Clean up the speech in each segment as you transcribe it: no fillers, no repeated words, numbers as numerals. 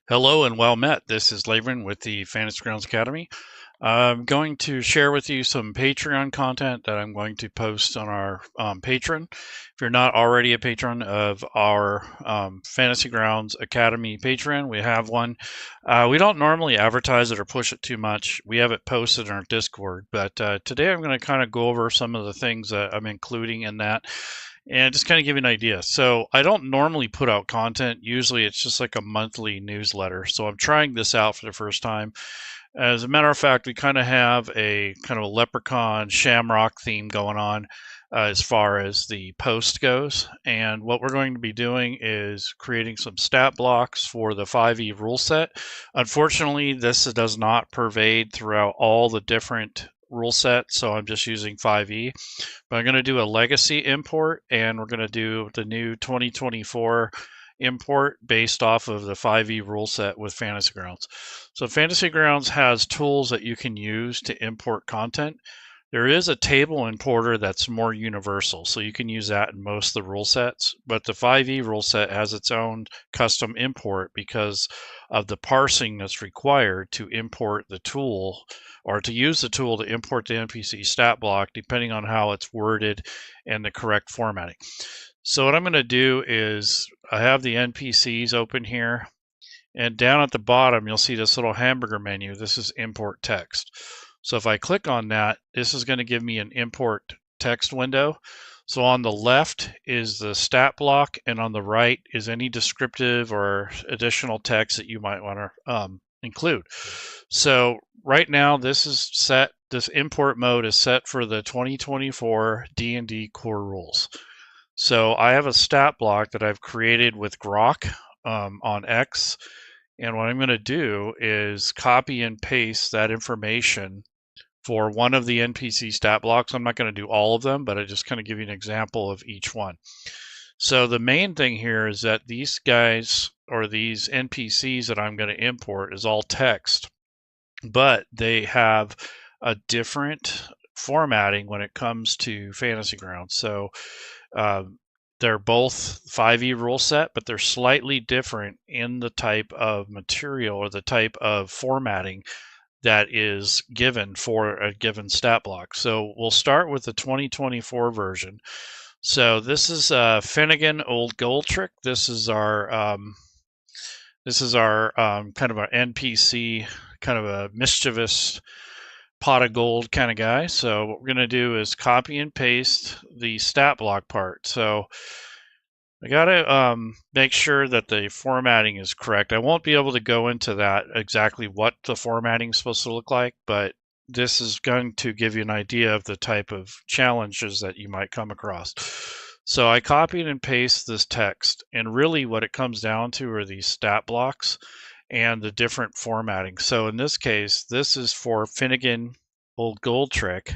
Hello and well met. This is Lavin with the Fantasy Grounds Academy. I'm going to share with you some Patreon content that I'm going to post on our Patreon. If you're not already a patron of our Fantasy Grounds Academy Patreon, we have one. We don't normally advertise it or push it too much. We have it posted in our Discord, but today I'm going to kind of go over some of the things that I'm including in that and just kind of give you an idea. So I don't normally put out content. Usually it's just like a monthly newsletter. So I'm trying this out for the first time. As a matter of fact, we kind of have a kind of a Leprechaun Shamrock theme going on as far as the post goes. And what we're going to be doing is creating some stat blocks for the 5e rule set. Unfortunately, this does not pervade throughout all the different rule sets, so I'm just using 5e. But I'm going to do a legacy import, and we're going to do the new 2024 import based off of the 5e rule set with Fantasy Grounds. So Fantasy Grounds has tools that you can use to import content. There is a table importer that's more universal, so you can use that in most of the rule sets, but the 5e rule set has its own custom import because of the parsing that's required to import the tool or to use the tool to import the NPC stat block depending on how it's worded and the correct formatting. So what I'm going to do is I have the NPCs open here, and down at the bottom you'll see this little hamburger menu. This is import text. So if I click on that, this is going to give me an import text window. So on the left is the stat block, and on the right is any descriptive or additional text that you might want to include. So right now this is set, this import mode is set for the 2024 D&D core rules. So I have a stat block that I've created with Grok on X. And what I'm going to do is copy and paste that information for one of the NPC stat blocks. I'm not going to do all of them, but I just kind of give you an example of each one. So the main thing here is that these guys, or these NPCs that I'm going to import, is all text, but they have a different formatting when it comes to Fantasy Grounds. So they're both 5e rule set, but they're slightly different in the type of material or the type of formatting that is given for a given stat block. So we'll start with the 2024 version. So this is Finnegan O'Goldtrick. This is our kind of an NPC, kind of a mischievous pot of gold kind of guy. So what we're going to do is copy and paste the stat block part. So I got to make sure that the formatting is correct. I won't be able to go into that exactly what the formatting is supposed to look like, but this is going to give you an idea of the type of challenges that you might come across. So I copied and pasted this text, and really what it comes down to are these stat blocks and the different formatting. So in this case, this is for Finnegan O'Goldtrick,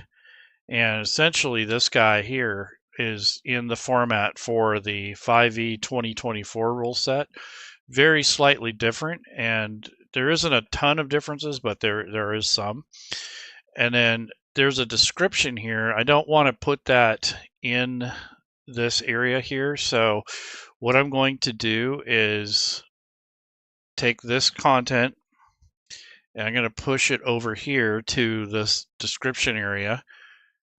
and essentially this guy here is in the format for the 5e 2024 rule set. Very slightly different, and there isn't a ton of differences, but there is some. And then there's a description here. I don't want to put that in this area here, so what I'm going to do is take this content and I'm going to push it over here to this description area,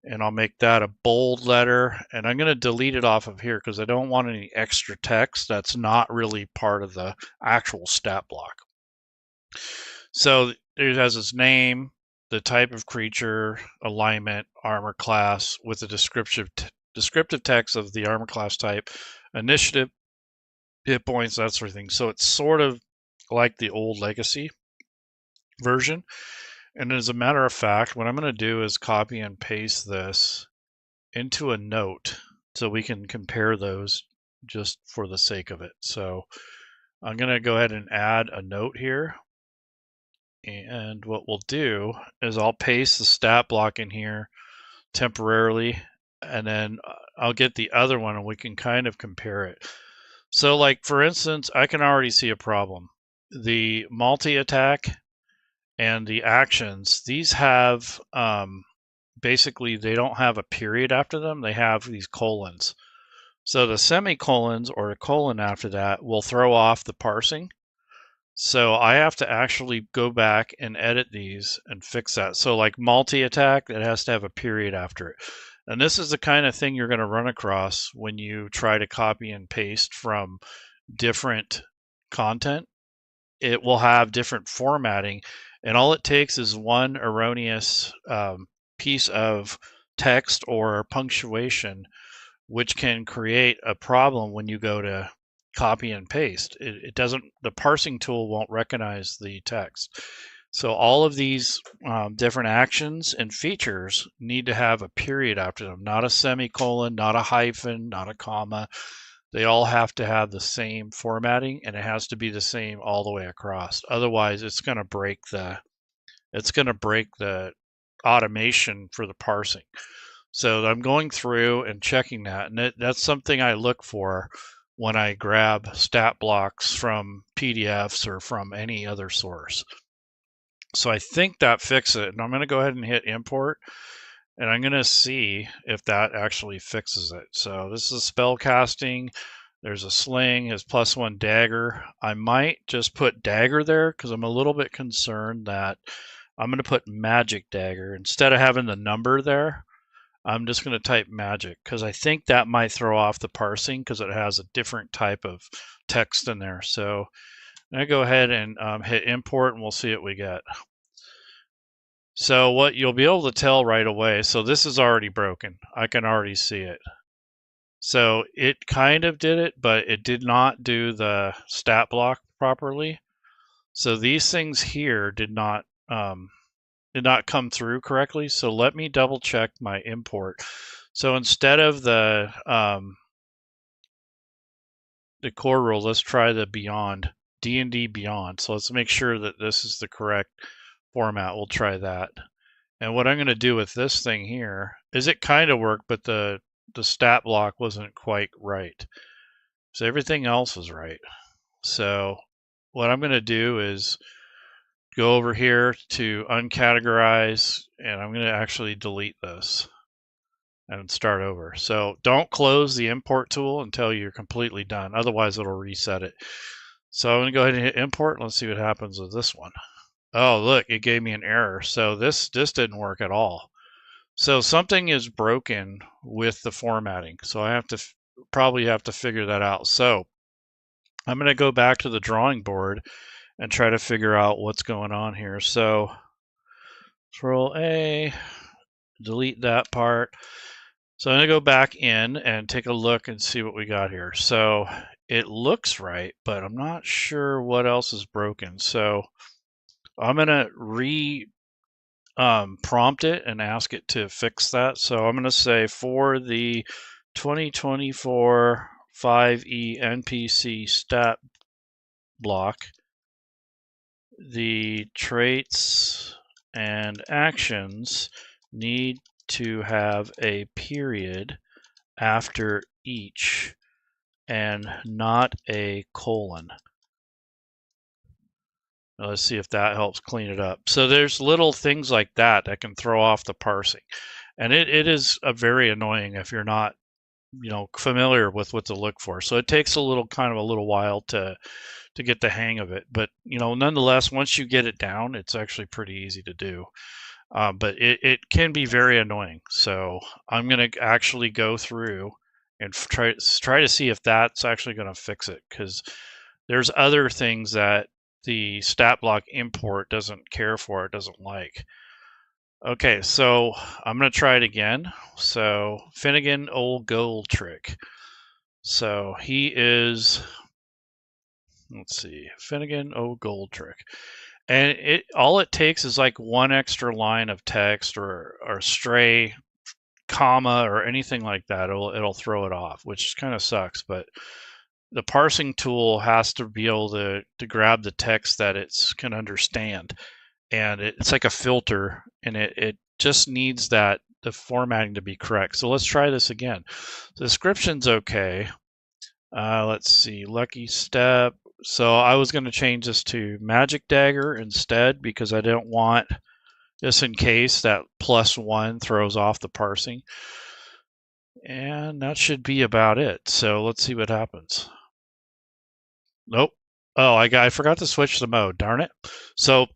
and I'll make that a bold letter, and I'm going to delete it off of here because I don't want any extra text that's not really part of the actual stat block. So it has its name, the type of creature, alignment, armor class, with the descriptive text of the armor class type, initiative, hit points, that sort of thing. So it's sort of like the old legacy version. And as a matter of fact, what I'm going to do is copy and paste this into a note so we can compare those just for the sake of it. So I'm going to go ahead and add a note here. And what we'll do is I'll paste the stat block in here temporarily, and then I'll get the other one and we can kind of compare it. So like, for instance, I can already see a problem. The multi-attack and the actions, these have basically they don't have a period after them. They have these colons. So the semicolons or a colon after that will throw off the parsing. So I have to actually go back and edit these and fix that. So like multi-attack, it has to have a period after it. And this is the kind of thing you're going to run across when you try to copy and paste from different content. It will have different formatting, and all it takes is one erroneous piece of text or punctuation, which can create a problem when you go to copy and paste. It doesn't, the parsing tool won't recognize the text. So all of these different actions and features need to have a period after them, not a semicolon, not a hyphen, not a comma. They all have to have the same formatting, and it has to be the same all the way across. Otherwise, it's going to break the automation for the parsing. So I'm going through and checking that, and that's something I look for when I grab stat blocks from PDFs or from any other source. So I think that fixes it, and I'm going to go ahead and hit import, and I'm going to see if that actually fixes it. So this is spell casting. There's a sling, his +1 dagger. I might just put dagger there because I'm a little bit concerned that I'm going to put magic dagger. Instead of having the number there, I'm just going to type magic because I think that might throw off the parsing because it has a different type of text in there. So I'm going to go ahead and hit import, and we'll see what we get. So what you'll be able to tell right away, so this is already broken. I can already see it. So it kind of did it, but it did not do the stat block properly. So these things here did not come through correctly. So let me double check my import. So instead of the core rule, let's try the beyond, D&D beyond. So let's make sure that this is the correct format. We'll try that. And what I'm going to do with this thing here is it kind of worked, but the stat block wasn't quite right. So everything else is right. So what I'm going to do is go over here to uncategorize, and I'm going to actually delete this and start over. So don't close the import tool until you're completely done. Otherwise, it'll reset it. So I'm going to go ahead and hit import. Let's see what happens with this one. Oh, look, it gave me an error. So this didn't work at all. So something is broken with the formatting. So I have to probably have to figure that out. So I'm going to go back to the drawing board and try to figure out what's going on here. So Control A, delete that part. So I'm going to go back in and take a look and see what we got here. So it looks right, but I'm not sure what else is broken. So I'm going to prompt it and ask it to fix that. So I'm going to say for the 2024 5e NPC stat block, the traits and actions need to have a period after each and not a colon. Now let's see if that helps clean it up. So there's little things like that that can throw off the parsing. And it is very annoying if you're not, familiar with what to look for. So it takes a little while to get the hang of it. But, nonetheless, once you get it down, it's actually pretty easy to do. But it can be very annoying. So I'm going to actually go through and try to see if that's actually going to fix it, because there's other things that the stat block import doesn't care for, it doesn't like. Okay, so I'm going to try it again. So Finnegan O'Goldtrick. So he is, let's see, Finnegan O'Goldtrick. And all it takes is like one extra line of text or stray comma or anything like that. It'll throw it off, which kind of sucks. But the parsing tool has to be able to grab the text that it can understand. And it's like a filter, and it just needs the formatting to be correct. So let's try this again. The description's okay. Let's see, lucky step. So I was going to change this to magic dagger instead because I don't want, just in case, that +1 throws off the parsing. And that should be about it. So let's see what happens. Nope, Oh, I forgot to switch the mode, darn it. So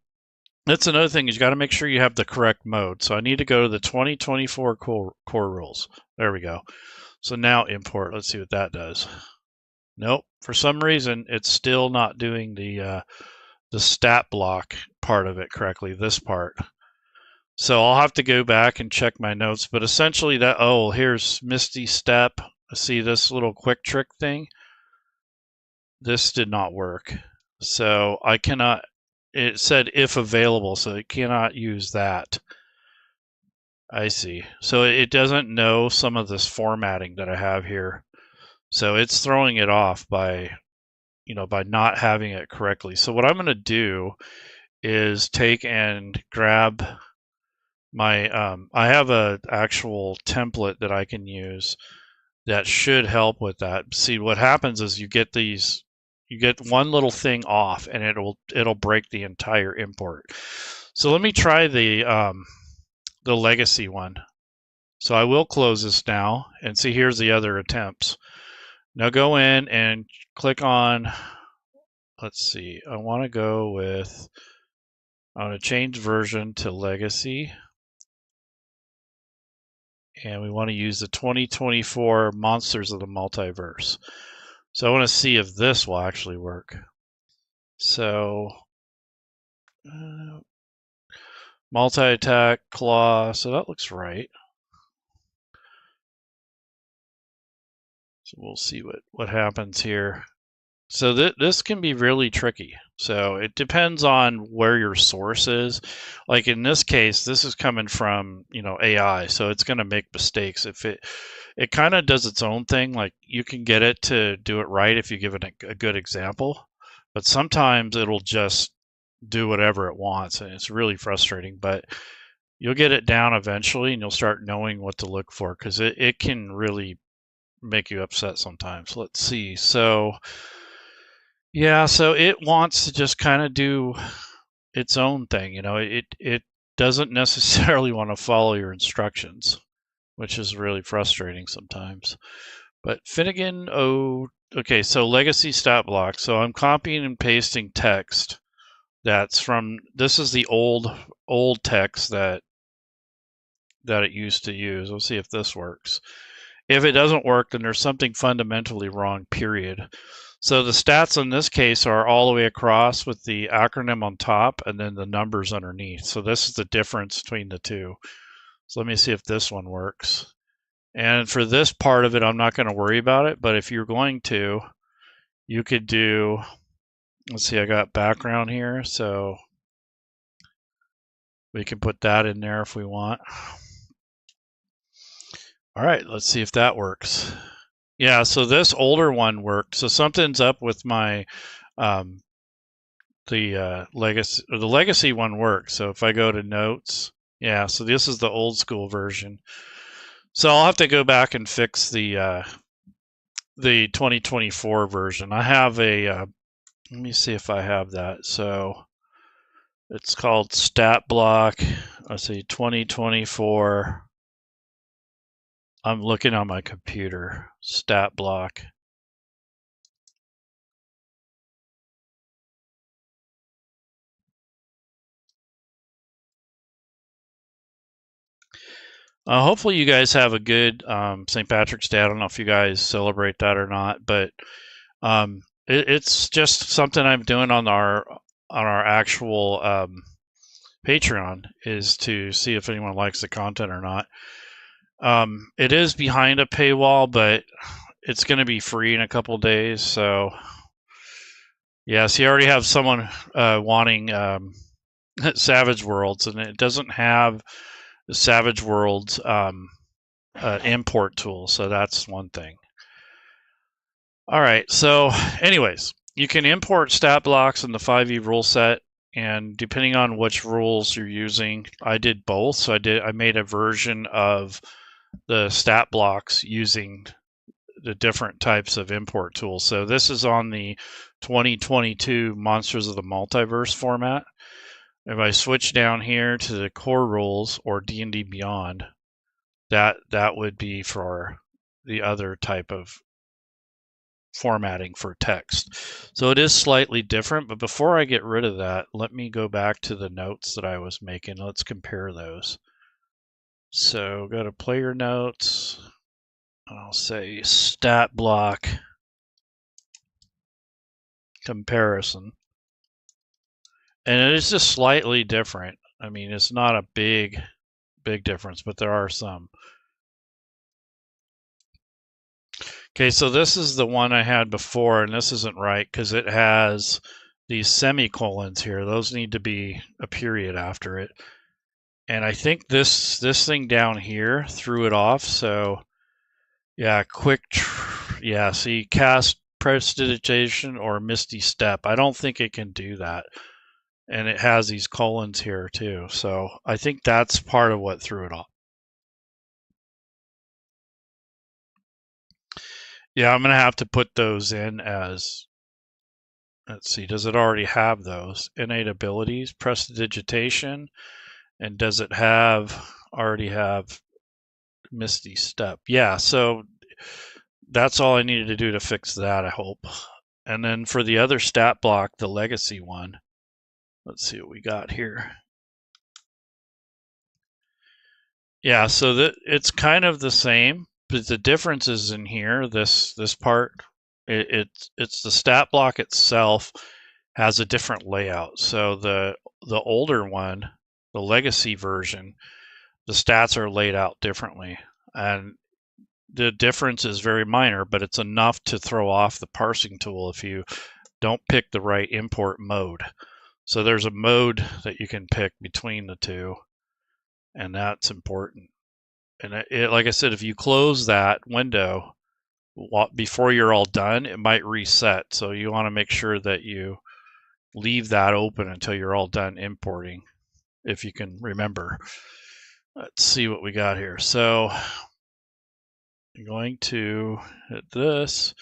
that's another thing, is you got to make sure you have the correct mode. So I need to go to the 2024 core rules. There we go. So now import. Let's see what that does. Nope. For some reason, it's still not doing the stat block part of it correctly, this part. So I'll have to go back and check my notes. But essentially that, oh, here's Misty Step. See this little quick trick thing? This did not work. So I cannot, it said if available, so it cannot use that. I see. So it doesn't know some of this formatting that I have here. So it's throwing it off by, by not having it correctly. So what I'm going to do is take and grab my, I have a actual template that I can use that should help with that. See, what happens is you get one little thing off and it'll break the entire import. So let me try the legacy one. So I will close this now and see, here's the other attempts. Now go in and click on, let's see, I want to go with, I'm going to change version to legacy. And we want to use the 2024 Monsters of the Multiverse. So I want to see if this will actually work. So multi-attack, claw, so that looks right. So we'll see what happens here. So this can be really tricky. So it depends on where your source is. Like in this case, this is coming from, AI, so it's going to make mistakes. If it kind of does its own thing, like you can get it to do it right if you give it a good example, but sometimes it'll just do whatever it wants, and it's really frustrating. But you'll get it down eventually, and you'll start knowing what to look for, because it can really make you upset sometimes. Let's see. So yeah, so it wants to just kind of do its own thing. It doesn't necessarily want to follow your instructions, which is really frustrating sometimes. But Finnegan, okay, so legacy stat block. So I'm copying and pasting text that's from, this is the old text that it used to use. We'll see if this works. If it doesn't work, then there's something fundamentally wrong, period. So the stats in this case are all the way across with the acronym on top and then the numbers underneath. So this is the difference between the two. So let me see if this one works. And for this part of it, I'm not going to worry about it. But if you're going to, you could do, let's see, I got background here. So we can put that in there if we want. All right, let's see if that works. Yeah, so this older one worked. So something's up with my the legacy one works. So if I go to notes, yeah, so this is the old school version. So I'll have to go back and fix the 2024 version. I have a let me see if I have that. So it's called statblock. Let's see, 2024. I'm looking on my computer. Statblock. Hopefully you guys have a good St. Patrick's Day. I don't know if you guys celebrate that or not, but it's just something I'm doing on our actual Patreon, is to see if anyone likes the content or not. It is behind a paywall, but it's going to be free in a couple days. So yes, you already have someone wanting Savage Worlds, and it doesn't have the Savage Worlds import tool. So that's one thing. All right. So anyways, you can import stat blocks in the 5e rule set. And depending on which rules you're using, I did both. So I made a version of the stat blocks using the different types of import tools. So this is on the 2022 Monsters of the Multiverse format. If I switch down here to the core rules or D&D Beyond, that would be for the other type of formatting for text. So it is slightly different, but before I get rid of that, let me go back to the notes that I was making. Let's compare those. So go to player notes, and I'll say stat block comparison. And it is just slightly different. I mean, it's not a big difference, but there are some. Okay, so this is the one I had before, and this isn't right because it has these semicolons here. Those need to be a period after it. And I think this thing down here threw it off. So yeah, see, cast prestidigitation or misty step. I don't think it can do that. And it has these colons here too. So I think that's part of what threw it off. Yeah, I'm going to have to put those in as, let's see, does it already have those? Innate abilities, prestidigitation, and does it already have misty step? Yeah, so that's all I needed to do to fix that, I hope. And then for the other stat block, the legacy one, let's see what we got here. Yeah, so it's kind of the same, but the difference is in here. This part, it's the stat block itself has a different layout. So the older one, the legacy version, the stats are laid out differently, and the difference is very minor, but it's enough to throw off the parsing tool if you don't pick the right import mode. So there's a mode that you can pick between the two, and that's important. And like I said, if you close that window before you're all done, it might reset. So you want to make sure that you leave that open until you're all done importing, if you can remember. Let's see what we got here. So I'm going to hit this.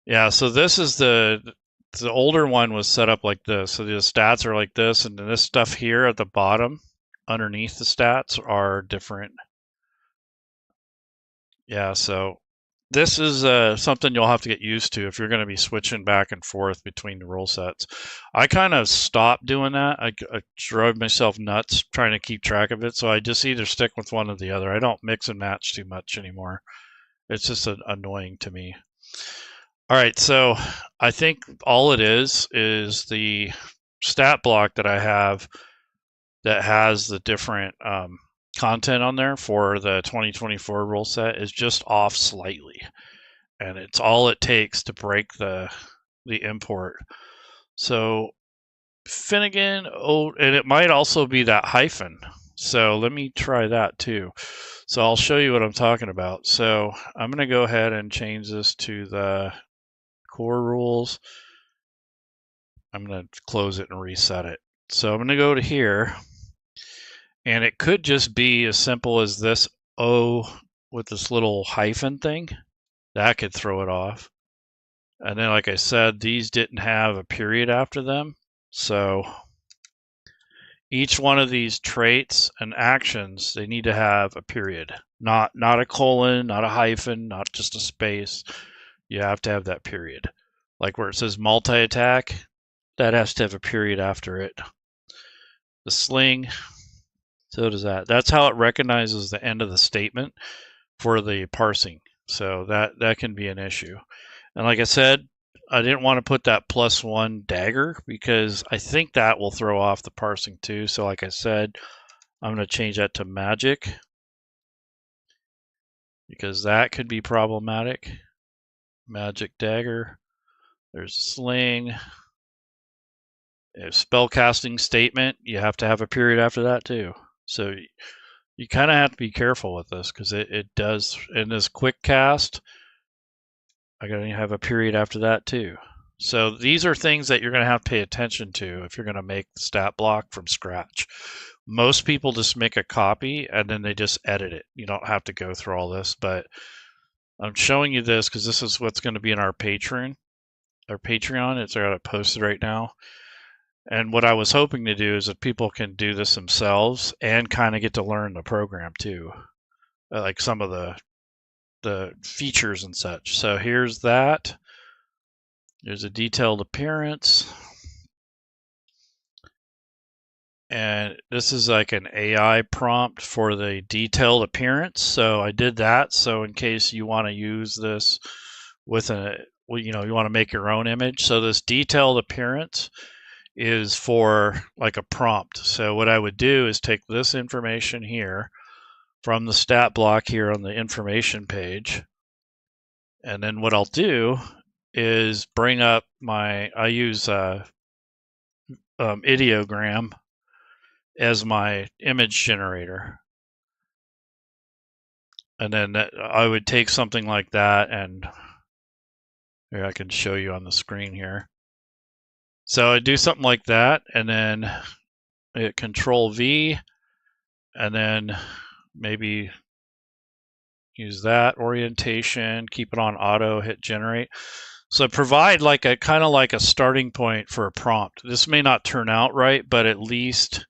Yeah, so this is the older one was set up like this. So the stats are like this, and then this stuff here at the bottom underneath the stats are different. Yeah, so this is something you'll have to get used to if you're going to be switching back and forth between the rule sets. I kind of stopped doing that. I drove myself nuts trying to keep track of it, so I just either stick with one or the other. I don't mix and match too much anymore. It's just annoying to me. All right, so I think all it is the stat block that I have that has the different content on there for the 2024 rule set is just off slightly, and it's all it takes to break the import. So Finnegan, and it might also be that hyphen. So let me try that too. So I'll show you what I'm talking about. So I'm going to go ahead and change this to the core rules. I'm going to close it and reset it. So I'm going to go to here, and it could just be as simple as this O with this little hyphen thing. That could throw it off. And then, like I said, these didn't have a period after them. So each one of these traits and actions, they need to have a period. Not a colon, not a hyphen, not just a space. You have to have that period. Like where it says multi-attack, that has to have a period after it. The sling, so does that. That's how it recognizes the end of the statement for the parsing. So that can be an issue. And like I said, I didn't want to put that +1 dagger because I think that will throw off the parsing too. So like I said, I'm going to change that to magic because that could be problematic. Magic dagger. There's sling. If spellcasting statement, you have to have a period after that too. So you kind of have to be careful with this because it does. In this quick cast, I gotta have a period after that too. So these are things that you're gonna have to pay attention to if you're gonna make the stat block from scratch. Most people just make a copy and then they just edit it. You don't have to go through all this, but I'm showing you this because this is what's going to be in our Patreon. It's got it posted right now. And what I was hoping to do is that people can do this themselves and kind of get to learn the program too, like some of the features and such. So here's that. There's a detailed appearance. And this is like an AI prompt for the detailed appearance. So I did that. So in case you want to use this with you want to make your own image. So this detailed appearance is for like a prompt. So what I would do is take this information here from the stat block here on the information page. And then what I'll do is bring up I use ideogram as my image generator. And then I would take something like that, and here I can show you on the screen here. So I do something like that, and then hit Control V, and then maybe use that orientation, keep it on auto, hit generate. So provide like a kind of like a starting point for a prompt. This may not turn out right, but at least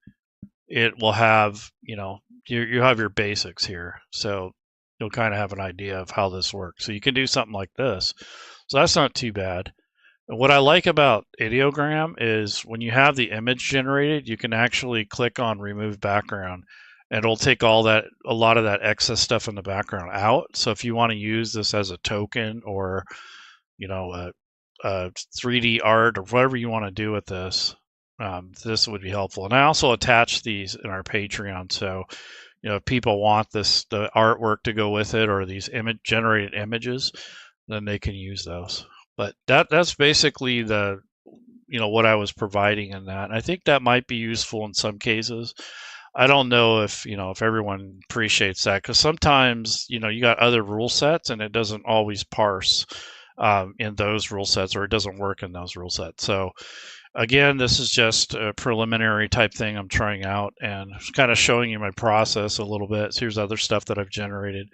it will have, you have your basics here. So you'll kind of have an idea of how this works. So you can do something like this. So that's not too bad. And what I like about ideogram is when you have the image generated, you can actually click on remove background, and it'll take a lot of that excess stuff in the background out. So if you want to use this as a token or, a 3D art or whatever you want to do with this, this would be helpful. And I also attach these in our Patreon. So, if people want the artwork to go with it or these generated images, then they can use those. But that's basically what I was providing in that. And I think that might be useful in some cases. I don't know if everyone appreciates that, because sometimes you got other rule sets and it doesn't always parse in those rule sets, or it doesn't work in those rule sets. So again, this is just a preliminary type thing I'm trying out, and kind of showing you my process a little bit. So here's other stuff that I've generated.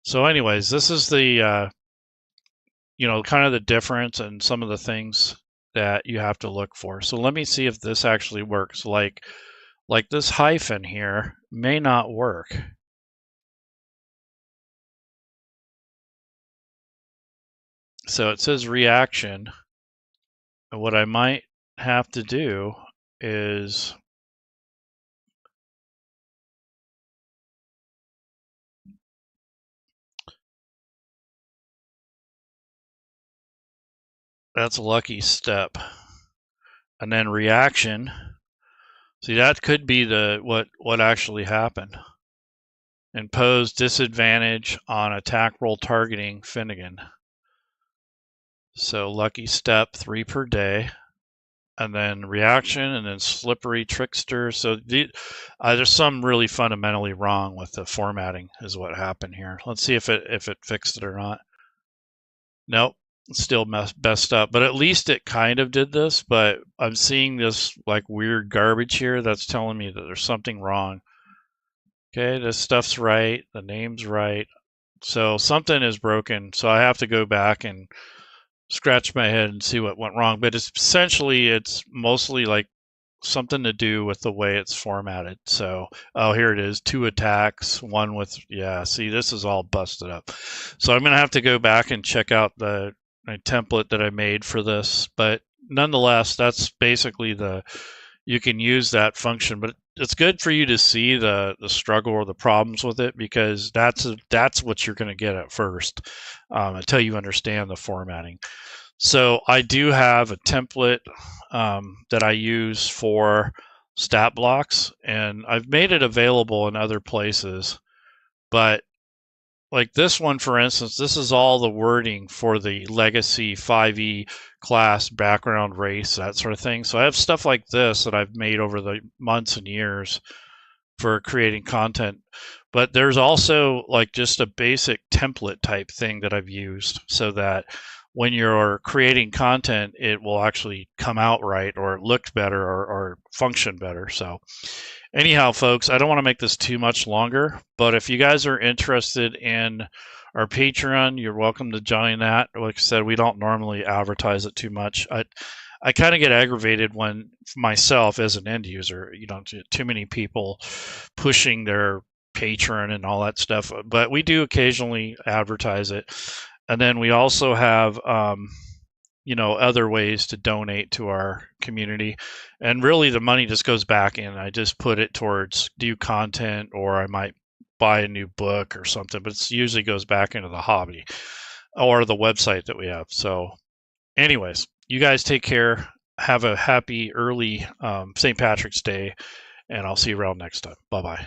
So anyways, this is the kind of the difference and some of the things that you have to look for. So let me see if this actually works. Like this hyphen here may not work. So it says reaction. And what I might have to do is that's a lucky step. And then reaction. See, that could be what actually happened. Impose disadvantage on attack roll targeting Finnegan. So lucky step 3 per day. And then reaction, and then slippery trickster. So there's some really fundamentally wrong with the formatting is what happened here. Let's see if it fixed it or not. Nope, it's still messed up, but at least it kind of did this. But I'm seeing this like weird garbage here that's telling me that there's something wrong. Okay, this stuff's right, the name's right, so something is broken. So I have to go back and scratch my head and see what went wrong. But it's mostly like something to do with the way it's formatted. So, oh, here it is, 2 attacks, 1 with, see, this is all busted up. So I'm going to have to go back and check out my template that I made for this. But nonetheless, that's basically you can use that function. But it's good for you to see the struggle or the problems with it, because that's what you're going to get at first until you understand the formatting. So I do have a template that I use for stat blocks, and I've made it available in other places. But like this one, for instance, this is all the wording for the legacy 5e class, background, race, that sort of thing. So I have stuff like this that I've made over the months and years for creating content. But there's also like just a basic template type thing that I've used so that when you're creating content, it will actually come out right, or it looked better, or function better. So anyhow, folks, I don't want to make this too much longer, but if you guys are interested in our Patreon, you're welcome to join that. Like I said, we don't normally advertise it too much. I kind of get aggravated when myself as an end user, too many people pushing their Patreon and all that stuff, but we do occasionally advertise it. And then we also have, other ways to donate to our community. And really the money just goes back in. I just put it towards new content, or I might buy a new book or something, but it usually goes back into the hobby or the website that we have. So anyways, you guys take care. Have a happy early St. Patrick's Day, and I'll see you around next time. Bye-bye.